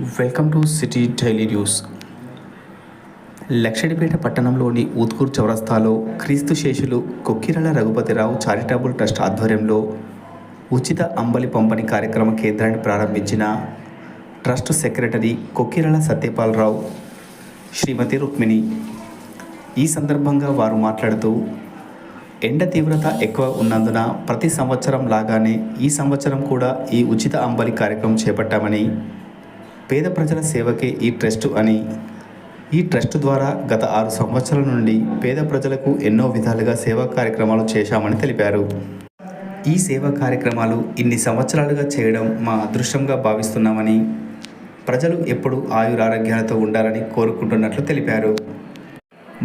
Welcome to city daily news. Lakshettipet పట్టణంలోని ఊత్కూర్ చౌరస్తాలో క్రీస్తు శేషులు కొక్కిరాల రఘుపతిరావు చారిటబుల్ ట్రస్ట్ ఆధ్వర్యంలో ఉచిత అంబలి పంపిణీ కార్యక్రమ కేంద్రాన్ని ప్రారంభించిన ట్రస్ట్ సెక్రటరీ కొక్కిరాల సత్యపాలరావు, శ్రీమతి రుక్మిణి. ఈ సందర్భంగా వారు మాట్లాడుతూ, ఎండ తీవ్రత ఎక్కువ ఉన్నందున ప్రతి సంవత్సరం లాగానే ఈ సంవత్సరం కూడా ఈ ఉచిత అంబలి కార్యక్రమం చేపట్టామని, పేద ప్రజల సేవకే ఈ ట్రస్ట్ అని, ఈ ట్రస్ట్ ద్వారా గత 6 సంవత్సరాల నుండి పేద ప్రజలకు ఎన్నో విధాలుగా సేవా కార్యక్రమాలు చేశామని తెలిపారు. ఈ సేవా కార్యక్రమాలు ఇన్ని సంవత్సరాలుగా చేయడం మా అదృష్టంగా భావిస్తున్నామని, ప్రజలు ఎప్పుడూ ఆయురారోగ్యాలతో ఉండాలని కోరుకుంటున్నట్లు తెలిపారు.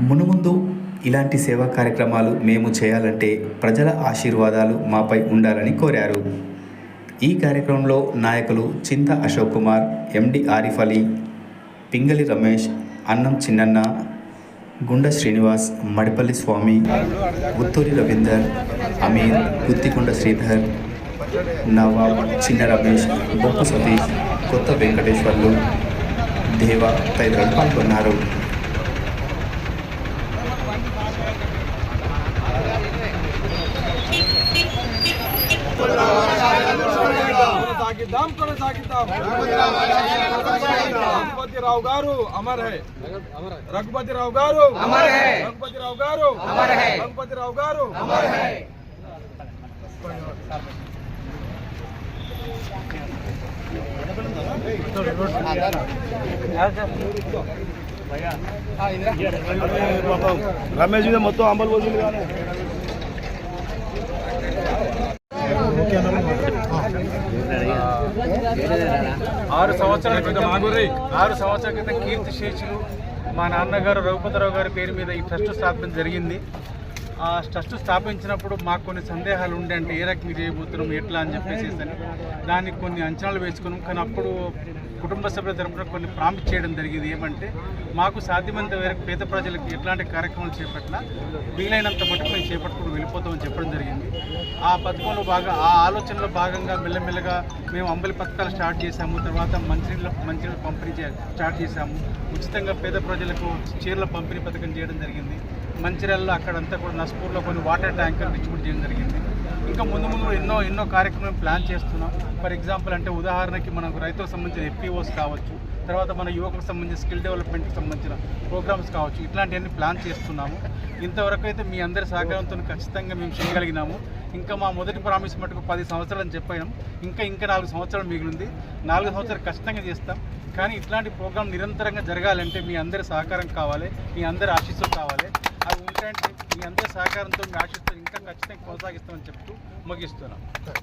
మునుముందు ఇలాంటి సేవా కార్యక్రమాలు మేము చేయాలంటే ప్రజల ఆశీర్వాదాలు మాపై ఉండాలని కోరారు. ఈ కార్యక్రమంలో నాయకులు చింత అశోక్ కుమార్, ఎండి ఆరిఫ్ అలీ, పింగళి రమేష్, అన్నం చిన్నన్న, గుండ శ్రీనివాస్, మడిపల్లి స్వామి, గుత్తూరి రవీందర్, అమీర్, గుత్తికొండ శ్రీధర్, నవాబ్, చిన్న రమేష్, బొప్పు సతీష్, కొత్త వెంకటేశ్వర్లు, దేవా తదితరులు పాల్గొన్నారు. रघुपतिराव गारू अमर है, रघुपतिराव गारू अमर है, रघुपतिराव गारू अमर है, रघुपतिराव गारू अमर है. रमेश जी ने మొత్తం అంబల్ వసూలు గానే 6 సంవత్సరాల క్రితం కీర్తి శేషులు మా నాన్నగారు రఘుపతిరావు గారి పేరు మీద ఈ ట్రస్ట్ స్థాపించడం జరిగింది. ఆ ట్రస్ట్ స్థాపించినప్పుడు మాకు కొన్ని సందేహాలు ఉండే, అంటే ఏ రకంగా చేయబోతున్నాం ఎట్లా అని చెప్పేసి దానికి కొన్ని అంచనాలు వేసుకున్నాం. కానీ అప్పుడు కుటుంబ సభ్యుల తరపున కొన్ని ప్రామిస్ చేయడం జరిగింది. ఏమంటే మాకు సాధ్యమైనంత వరకు పేద ప్రజలకు ఎట్లాంటి కార్యక్రమాలు చేపట్టినా వీలైనంత మటుకు మేము చేపట్టుకుని వెళ్ళిపోతామని చెప్పడం జరిగింది. ఆ పథకంలో ఆ ఆలోచనలో భాగంగా మెల్లమెల్లగా మేము అంబలి పథకాలు స్టార్ట్ చేశాము. తర్వాత మంచినీళ్ళ పంపిణీ స్టార్ట్ చేశాము. ఉచితంగా పేద ప్రజలకు చీరల పంపిణీ పథకం చేయడం జరిగింది. మంచిర్యాలలో అక్కడంతా కూడా నస్పూర్లో కొన్ని వాటర్ ట్యాంకర్లు డిస్ట్రిబ్యూట్ చేయడం జరిగింది. ఇంకా ముందు ఎన్నో కార్యక్రమం ప్లాన్ చేస్తున్నాం. ఫర్ ఎగ్జాంపుల్ అంటే ఉదాహరణకి మనకు రైతులకు సంబంధించిన ఎఫ్పిఓస్ కావచ్చు, తర్వాత మన యువకులకు సంబంధించిన స్కిల్ డెవలప్మెంట్కి సంబంధించిన ప్రోగ్రామ్స్ కావచ్చు, ఇట్లాంటివన్నీ ప్లాన్ చేస్తున్నాము. ఇంతవరకు అయితే మీ అందరి సహకారంతో ఖచ్చితంగా మేము చేయగలిగినాము. ఇంకా మా మొదటి ప్రామిస్ మటుకు 10 సంవత్సరాలు అని చెప్పాము. ఇంకా 4 సంవత్సరాలు మిగిలింది. 4 సంవత్సరాలు ఖచ్చితంగా చేస్తాం. కానీ ఇట్లాంటి ప్రోగ్రాం నిరంతరంగా జరగాలంటే మీ అందరి సహకారం కావాలి, మీ అందరి ఆశీస్సులు కావాలి. అవి ఉంటాయంటే మీ అందరి సహకారంతో మీ ఆశీస్సులు ఇంకా ఖచ్చితంగా కొనసాగిస్తామని చెప్తూ ముగిస్తున్నాం.